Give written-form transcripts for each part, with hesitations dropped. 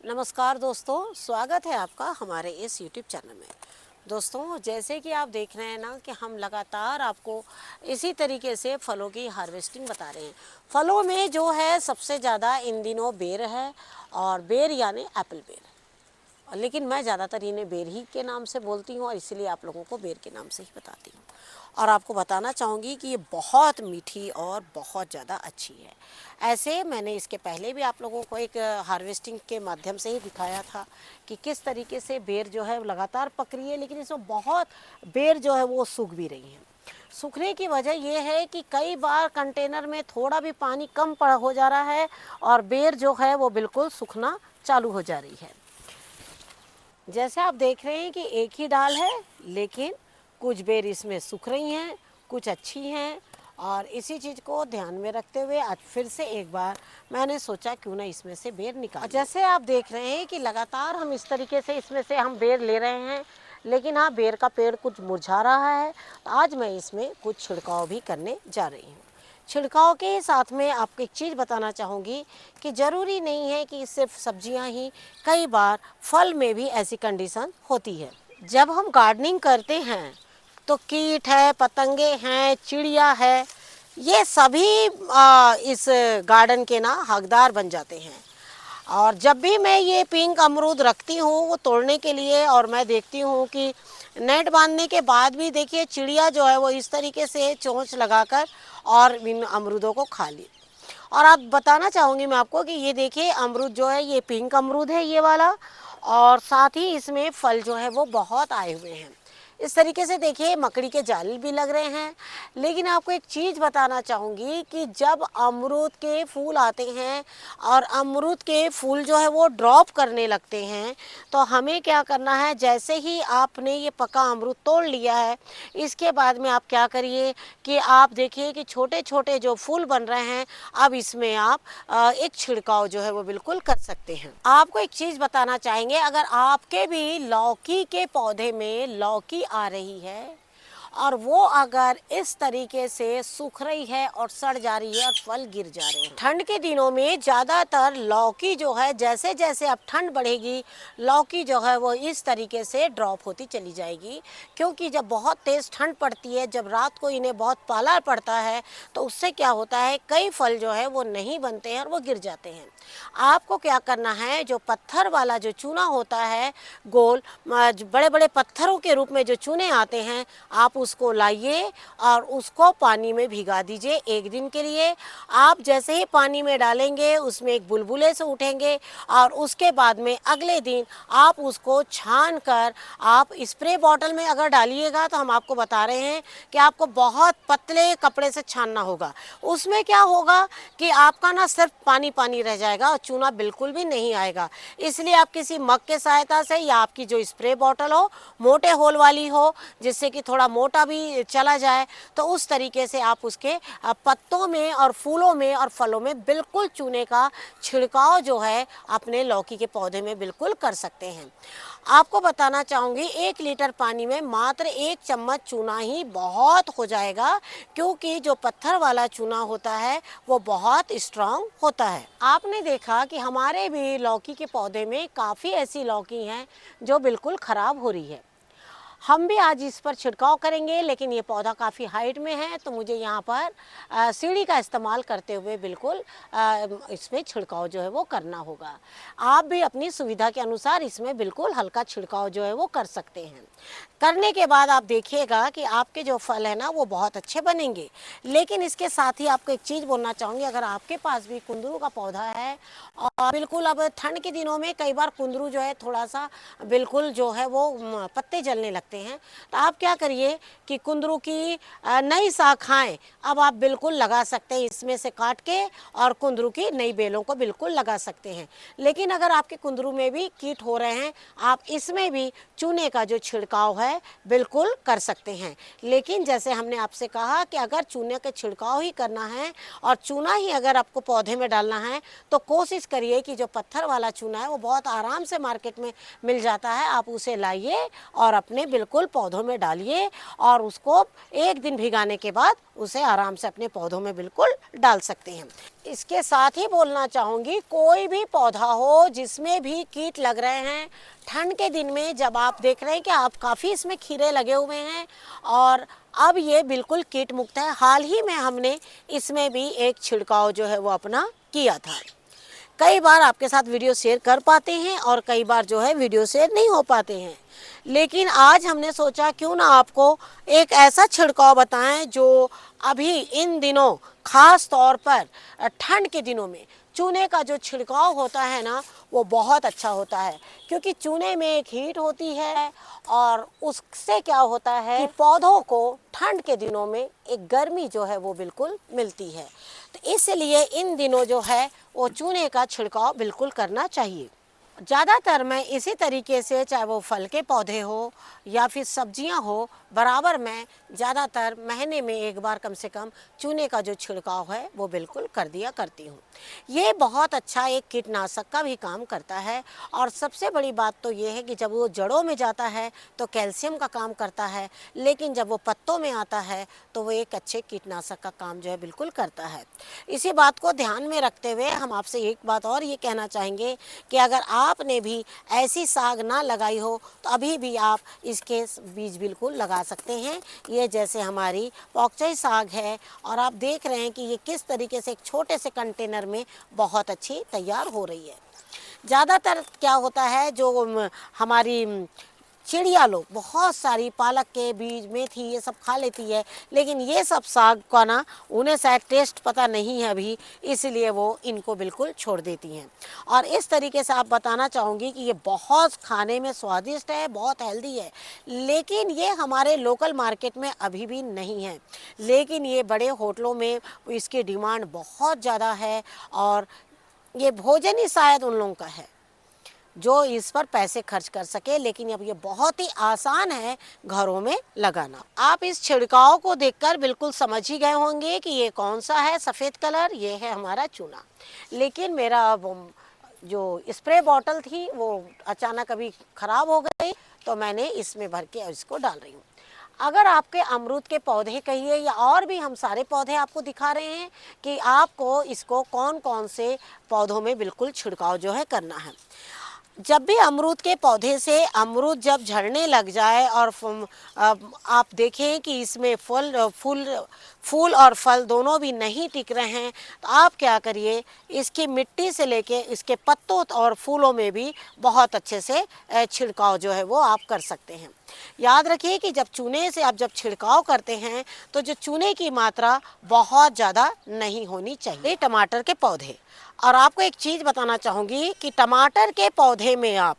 नमस्कार दोस्तों, स्वागत है आपका हमारे इस YouTube चैनल में। दोस्तों, जैसे कि आप देख रहे हैं ना कि हम लगातार आपको इसी तरीके से फलों की हार्वेस्टिंग बता रहे हैं। फलों में जो है सबसे ज़्यादा इन दिनों बेर है, और बेर यानी एप्पल बेर। लेकिन मैं ज़्यादातर इन्हें बेर ही के नाम से बोलती हूँ, और इसीलिए आप लोगों को बेर के नाम से ही बताती हूँ। और आपको बताना चाहूँगी कि ये बहुत मीठी और बहुत ज़्यादा अच्छी है। ऐसे मैंने इसके पहले भी आप लोगों को एक हार्वेस्टिंग के माध्यम से ही दिखाया था कि किस तरीके से बेर जो है लगातार पक रही है, लेकिन इसमें बहुत बेर जो है वो सूख भी रही हैं। सूखने की वजह यह है कि कई बार कंटेनर में थोड़ा भी पानी कम पड़ा हो जा रहा है, और बेर जो है वो बिल्कुल सूखना चालू हो जा रही है। जैसे आप देख रहे हैं कि एक ही डाल है, लेकिन कुछ बेर इसमें सूख रही हैं, कुछ अच्छी हैं। और इसी चीज़ को ध्यान में रखते हुए आज फिर से एक बार मैंने सोचा क्यों ना इसमें से बेर निकाल। जैसे आप देख रहे हैं कि लगातार हम इस तरीके से इसमें से हम बेर ले रहे हैं, लेकिन हाँ, बेर का पेड़ कुछ मुरझा रहा है। तो आज मैं इसमें कुछ छिड़काव भी करने जा रही हूँ। छिड़काव के साथ में आपको एक चीज़ बताना चाहूँगी कि ज़रूरी नहीं है कि सिर्फ सब्जियां ही, कई बार फल में भी ऐसी कंडीशन होती है। जब हम गार्डनिंग करते हैं तो कीट है, पतंगे हैं, चिड़िया है, ये सभी इस गार्डन के ना हकदार बन जाते हैं। और जब भी मैं ये पिंक अमरूद रखती हूँ वो तोड़ने के लिए, और मैं देखती हूँ कि नेट बांधने के बाद भी देखिए चिड़िया जो है वो इस तरीके से चोंच लगाकर और इन अमरूदों को खा ली। और आप बताना चाहूँगी मैं आपको कि ये देखिए अमरूद जो है ये पिंक अमरूद है ये वाला, और साथ ही इसमें फल जो है वो बहुत आए हुए हैं। इस तरीके से देखिए मकड़ी के जाल भी लग रहे हैं। लेकिन आपको एक चीज़ बताना चाहूँगी कि जब अमरूद के फूल आते हैं और अमरूद के फूल जो है वो ड्रॉप करने लगते हैं, तो हमें क्या करना है, जैसे ही आपने ये पका अमरूद तोड़ लिया है, इसके बाद में आप क्या करिए कि आप देखिए कि छोटे छोटे जो फूल बन रहे हैं, अब इसमें आप एक छिड़काव जो है वो बिल्कुल कर सकते हैं। आपको एक चीज़ बताना चाहेंगे, अगर आपके भी लौकी के पौधे में लौकी आ रही है और वो अगर इस तरीके से सूख रही है और सड़ जा रही है और फल गिर जा रहे हैं, ठंड के दिनों में ज़्यादातर लौकी जो है जैसे जैसे अब ठंड बढ़ेगी, लौकी जो है वो इस तरीके से ड्रॉप होती चली जाएगी। क्योंकि जब बहुत तेज़ ठंड पड़ती है, जब रात को इन्हें बहुत पाला पड़ता है, तो उससे क्या होता है, कई फल जो है वो नहीं बनते हैं और वो गिर जाते हैं। आपको क्या करना है, जो पत्थर वाला जो चूना होता है, गोल बड़े बड़े पत्थरों के रूप में जो चूने आते हैं, आप उसको लाइए और उसको पानी में भिगा दीजिए एक दिन के लिए। आप जैसे ही पानी में डालेंगे उसमें एक बुलबुले से उठेंगे, और उसके बाद में अगले दिन आप उसको छान कर आप स्प्रे बॉटल में अगर डालिएगा, तो हम आपको बता रहे हैं कि आपको बहुत पतले कपड़े से छानना होगा। उसमें क्या होगा कि आपका ना सिर्फ पानी पानी रह जाएगा और चूना बिल्कुल भी नहीं आएगा। इसलिए आप किसी मग के सहायता से, या आपकी जो स्प्रे बॉटल हो मोटे होल वाली हो, जिससे कि थोड़ा मोटा भी चला जाए, तो उस तरीके से आप उसके पत्तों में और फूलों में और फलों में बिल्कुल चूने का छिड़काव जो है अपने लौकी के पौधे में बिल्कुल कर सकते हैं। आपको बताना चाहूँगी 1 लीटर पानी में मात्र 1 चम्मच चूना ही बहुत हो जाएगा, क्योंकि जो पत्थर वाला चूना होता है वो बहुत स्ट्रांग होता है। आपने देखा कि हमारे भी लौकी के पौधे में काफ़ी ऐसी लौकी हैं जो बिल्कुल ख़राब हो रही है। हम भी आज इस पर छिड़काव करेंगे, लेकिन ये पौधा काफ़ी हाइट में है, तो मुझे यहाँ पर सीढ़ी का इस्तेमाल करते हुए बिल्कुल इसमें छिड़काव जो है वो करना होगा। आप भी अपनी सुविधा के अनुसार इसमें बिल्कुल हल्का छिड़काव जो है वो कर सकते हैं। करने के बाद आप देखिएगा कि आपके जो फल है ना वो बहुत अच्छे बनेंगे। लेकिन इसके साथ ही आपको एक चीज़ बोलना चाहूँगी, अगर आपके पास भी कुंदरू का पौधा है, और बिल्कुल अब ठंड के दिनों में कई बार कुंदरू जो है थोड़ा सा बिल्कुल जो है वो पत्ते जलने लगते हैं, तो आप क्या करिए कि कुंदरू की नई शाखाएं अब आप बिल्कुल लगा सकते हैं, इसमें से काट के, और कुंदरू की नई बेलों को बिल्कुल लगा सकते हैं। लेकिन अगर आपके कुंदरू में भी कीट हो रहे हैं, आप इसमें भी चूने का जो छिड़काव है बिल्कुल कर सकते हैं। लेकिन जैसे हमने आपसे कहा कि अगर चूने का छिड़काव ही करना है और चूना ही अगर आपको पौधे में डालना है, तो कोशिश करिए कि जो पत्थर वाला चूना है वो बहुत आराम से मार्केट में मिल जाता है, आप उसे लाइए और अपने बिल्कुल पौधों में डालिए और उसको 1 दिन भिगाने के बाद उसे आराम से अपने पौधों में बिल्कुल डाल सकते हैं। इसके साथ ही बोलना चाहूँगी, कोई भी पौधा हो जिसमें भी कीट लग रहे हैं, ठंड के दिन में जब आप देख रहे हैं कि आप काफ़ी इसमें खीरे लगे हुए हैं और अब ये बिल्कुल कीट मुक्त है। हाल ही में हमने इसमें भी एक छिड़काव जो है वो अपना किया था। कई बार आपके साथ वीडियो शेयर कर पाते हैं और कई बार जो है वीडियो शेयर नहीं हो पाते हैं, लेकिन आज हमने सोचा क्यों ना आपको एक ऐसा छिड़काव बताएं जो अभी इन दिनों खास तौर पर ठंड के दिनों में चूने का जो छिड़काव होता है ना, वो बहुत अच्छा होता है, क्योंकि चूने में एक हीट होती है और उससे क्या होता है कि पौधों को ठंड के दिनों में एक गर्मी जो है वो बिल्कुल मिलती है। तो इसलिए इन दिनों जो है वो चूने का छिड़काव बिल्कुल करना चाहिए। ज़्यादातर मैं इसी तरीके से, चाहे वो फल के पौधे हो या फिर सब्जियां हो, बराबर मैं ज़्यादातर महीने में एक बार कम से कम चूने का जो छिड़काव है वो बिल्कुल कर दिया करती हूँ। ये बहुत अच्छा एक कीटनाशक का भी काम करता है और सबसे बड़ी बात तो ये है कि जब वो जड़ों में जाता है तो कैल्शियम का काम करता है, लेकिन जब वो पत्तों में आता है तो वो एक अच्छे कीटनाशक का काम जो है बिल्कुल करता है। इसी बात को ध्यान में रखते हुए हम आपसे एक बात और ये कहना चाहेंगे कि अगर आपने भी ऐसी साग ना लगाई हो तो अभी भी आप इसके बीज बिल्कुल लगा सकते हैं। ये जैसे हमारी पॉकचई साग है और आप देख रहे हैं कि ये किस तरीके से एक छोटे से कंटेनर में बहुत अच्छी तैयार हो रही है। ज़्यादातर क्या होता है, जो हमारी चिड़िया लोग बहुत सारी पालक के बीज, मेथी ये सब खा लेती है, लेकिन ये सब साग का ना उन्हें शायद टेस्ट पता नहीं है अभी, इसलिए वो इनको बिल्कुल छोड़ देती हैं। और इस तरीके से आप बताना चाहूँगी कि ये बहुत खाने में स्वादिष्ट है, बहुत हेल्दी है, लेकिन ये हमारे लोकल मार्केट में अभी भी नहीं है, लेकिन ये बड़े होटलों में इसकी डिमांड बहुत ज़्यादा है और ये भोजन ही शायद उन लोगों का है जो इस पर पैसे खर्च कर सके, लेकिन अब ये बहुत ही आसान है घरों में लगाना। आप इस छिड़काव को देखकर बिल्कुल समझ ही गए होंगे कि ये कौन सा है। सफ़ेद कलर, ये है हमारा चूना। लेकिन मेरा जो स्प्रे बॉटल थी वो अचानक अभी ख़राब हो गई, तो मैंने इसमें भर के इसको डाल रही हूँ। अगर आपके अमरूद के पौधे कहिए या और भी हम सारे पौधे आपको दिखा रहे हैं कि आपको इसको कौन कौन से पौधों में बिल्कुल छिड़काव जो है करना है। जब भी अमरूद के पौधे से अमरूद जब झड़ने लग जाए और आप देखें कि इसमें फूल और फल दोनों भी नहीं टिक रहे हैं, तो आप क्या करिए, इसकी मिट्टी से लेके इसके पत्तों और फूलों में भी बहुत अच्छे से छिड़काव जो है वो आप कर सकते हैं। याद रखिए कि जब चूने से आप जब छिड़काव करते हैं तो जो चूने की मात्रा बहुत ज़्यादा नहीं होनी चाहिए। टमाटर के पौधे, और आपको एक चीज़ बताना चाहूँगी कि टमाटर के पौधे में आप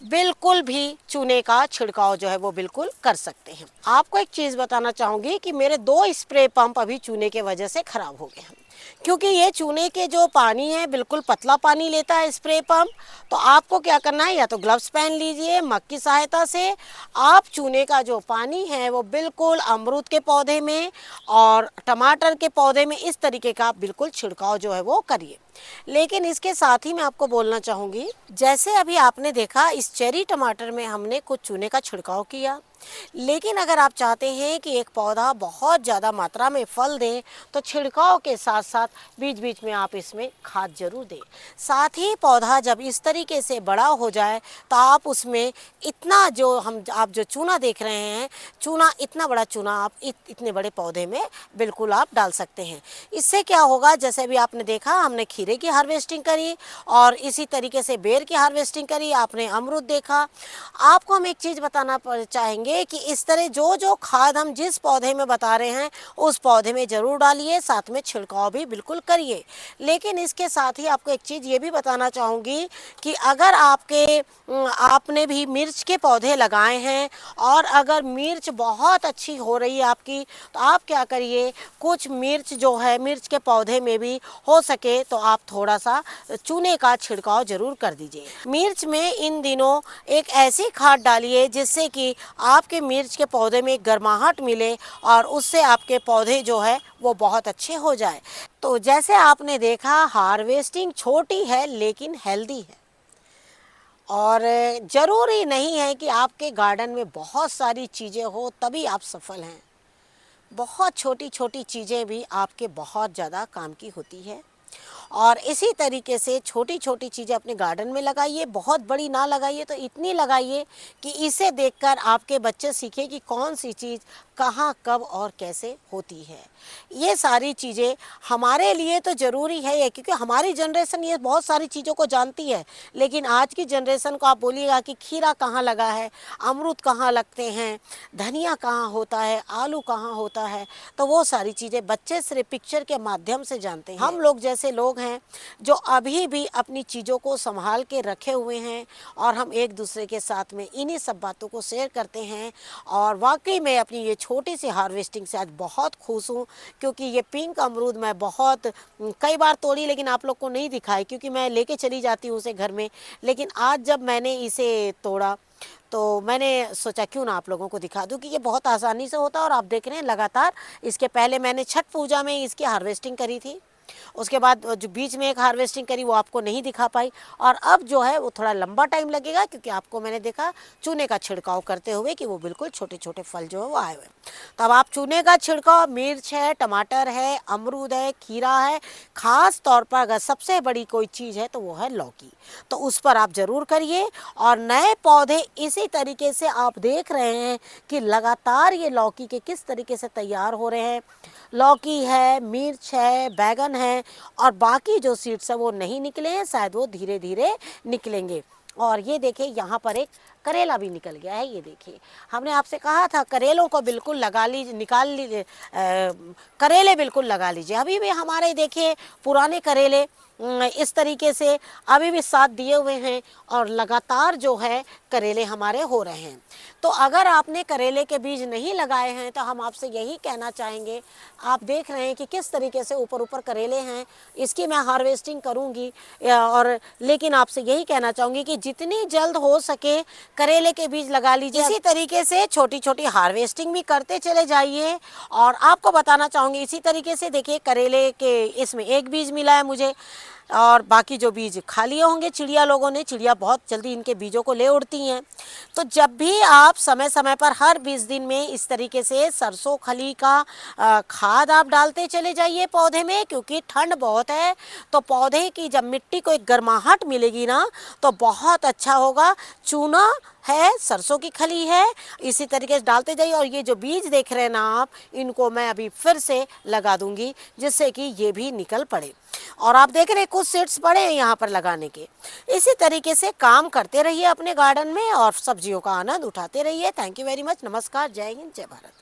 बिल्कुल भी चूने का छिड़काव जो है वो बिल्कुल कर सकते हैं। आपको एक चीज़ बताना चाहूँगी कि मेरे 2 स्प्रे पंप अभी चूने के वजह से ख़राब हो गए हैं, क्योंकि ये चूने के जो पानी है बिल्कुल पतला पानी लेता है स्प्रे पंप। तो आपको क्या करना है, या तो ग्लव्स पहन लीजिए, मग की सहायता से आप चूने का जो पानी है वो बिल्कुल अमरूद के पौधे में और टमाटर के पौधे में इस तरीके का आप बिल्कुल छिड़काव जो है वो करिए। लेकिन इसके साथ ही मैं आपको बोलना चाहूँगी, जैसे अभी आपने देखा इस चेरी टमाटर में हमने कुछ चूने का छिड़काव किया, लेकिन अगर आप चाहते हैं कि एक पौधा बहुत ज़्यादा मात्रा में फल दे तो छिड़काव के साथ साथ बीच बीच में आप इसमें खाद जरूर दें। साथ ही पौधा जब इस तरीके से बड़ा हो जाए तो आप उसमें इतना आप जो चूना देख रहे हैं, इतना बड़ा चूना आप इतने बड़े पौधे में बिल्कुल आप डाल सकते हैं। इससे क्या होगा, जैसे भी आपने देखा हमने खीरे की हार्वेस्टिंग करी और इसी तरीके से बेर की हार्वेस्टिंग करी, आपने अमरूद देखा। आपको हम एक चीज़ बताना चाहेंगे कि इस तरह जो खाद हम जिस पौधे में बता रहे हैं उस पौधे में ज़रूर डालिए, साथ में छिड़काव भी बिल्कुल करिए। लेकिन इसके साथ ही आपको एक चीज़ ये भी बताना चाहूँगी कि अगर आपने भी मिर्च के पौधे लगाए हैं और अगर मिर्च बहुत अच्छी हो रही है आपकी, तो आप क्या करिए, कुछ मिर्च जो है मिर्च के पौधे में भी हो सके तो आप थोड़ा सा चूने का छिड़काव ज़रूर कर दीजिए। मिर्च में इन दिनों एक ऐसी खाद डालिए जिससे कि आपके मिर्च के पौधे में एक गर्माहट मिले और उससे आपके पौधे जो है वो बहुत अच्छे हो जाए। तो जैसे आपने देखा, हार्वेस्टिंग छोटी है लेकिन हेल्दी है। और ज़रूरी नहीं है कि आपके गार्डन में बहुत सारी चीज़ें हो तभी आप सफल हैं। बहुत छोटी छोटी चीज़ें भी आपके बहुत ज़्यादा काम की होती है। और इसी तरीके से छोटी छोटी चीज़ें अपने गार्डन में लगाइए, बहुत बड़ी ना लगाइए तो इतनी लगाइए कि इसे देखकर आपके बच्चे सीखें कि कौन सी चीज़ कहाँ कब और कैसे होती है। ये सारी चीज़ें हमारे लिए तो ज़रूरी है ये, क्योंकि हमारी जनरेशन ये बहुत सारी चीज़ों को जानती है, लेकिन आज की जनरेशन को आप बोलिएगा कि खीरा कहाँ लगा है, अमरूद कहाँ लगते हैं, धनिया कहाँ होता है, आलू कहाँ होता है, तो वो सारी चीज़ें बच्चे सिर्फ पिक्चर के माध्यम से जानते हैं। हम लोग जैसे लोग हैं जो अभी भी अपनी चीज़ों को संभाल के रखे हुए हैं और हम एक दूसरे के साथ में इन्हीं सब बातों को शेयर करते हैं। और वाकई में अपनी ये छोटी सी हार्वेस्टिंग से आज बहुत खुश हूँ, क्योंकि ये पिंक अमरूद मैं बहुत कई बार तोड़ी, लेकिन आप लोग को नहीं दिखाई क्योंकि मैं लेके चली जाती हूँ उसे घर में। लेकिन आज जब मैंने इसे तोड़ा तो मैंने सोचा क्यों ना आप लोगों को दिखा दूं कि ये बहुत आसानी से होता है। और आप देख रहे हैं लगातार, इसके पहले मैंने छठ पूजा में इसकी हार्वेस्टिंग करी थी, उसके बाद जो बीच में एक हार्वेस्टिंग करी वो आपको नहीं दिखा पाई, और अब जो है वो थोड़ा लंबा टाइम लगेगा क्योंकि आपको मैंने देखा चूने का छिड़काव करते हुए कि वो बिल्कुल छोटे छोटे फल जो है वो आए हुए। तो अब आप चूने का छिड़काव, मिर्च है, टमाटर है, अमरूद है, खीरा है, खास तौर पर अगर सबसे बड़ी कोई चीज़ है तो वो है लौकी, तो उस पर आप ज़रूर करिए। और नए पौधे इसी तरीके से आप देख रहे हैं कि लगातार ये लौकी के किस तरीके से तैयार हो रहे हैं। लौकी है, मिर्च है, बैगन है, और बाकी जो सीड्स है वो नहीं निकले हैं, शायद वो धीरे धीरे निकलेंगे। और ये देखिए यहाँ पर एक करेला भी निकल गया है, ये देखिए। हमने आपसे कहा था करेलों को बिल्कुल लगा लीजिए, निकाल लीजिए, करेले बिल्कुल लगा लीजिए। अभी भी हमारे देखिए पुराने करेले इस तरीके से अभी भी साथ दिए हुए हैं और लगातार जो है करेले हमारे हो रहे हैं। तो अगर आपने करेले के बीज नहीं लगाए हैं तो हम आपसे यही कहना चाहेंगे, आप देख रहे हैं कि किस तरीके से ऊपर ऊपर करेले हैं, इसकी मैं हार्वेस्टिंग करूंगी। और लेकिन आपसे यही कहना चाहूँगी कि जितनी जल्द हो सके करेले के बीज लगा लीजिए। इसी तरीके से छोटी छोटी हार्वेस्टिंग भी करते चले जाइए। और आपको बताना चाहूँगी इसी तरीके से, देखिए करेले के इसमें एक बीज मिला है मुझे, और बाकी जो बीज खा लिए होंगे चिड़िया लोगों ने, चिड़िया बहुत जल्दी इनके बीजों को ले उड़ती हैं। तो जब भी आप समय समय पर हर 20 दिन में इस तरीके से सरसों खली का खाद आप डालते चले जाइए पौधे में, क्योंकि ठंड बहुत है तो पौधे की जब मिट्टी को एक गर्माहट मिलेगी ना तो बहुत अच्छा होगा। चूना है, सरसों की खली है, इसी तरीके से डालते जाइए। और ये जो बीज देख रहे हैं ना आप, इनको मैं अभी फिर से लगा दूंगी जिससे कि ये भी निकल पड़े। और आप देख रहे हैं कुछ सीड्स पड़े हैं यहाँ पर लगाने के। इसी तरीके से काम करते रहिए अपने गार्डन में और सब्जियों का आनंद उठाते रहिए। Thank you very much. नमस्कार, जय हिंद, जय भारत।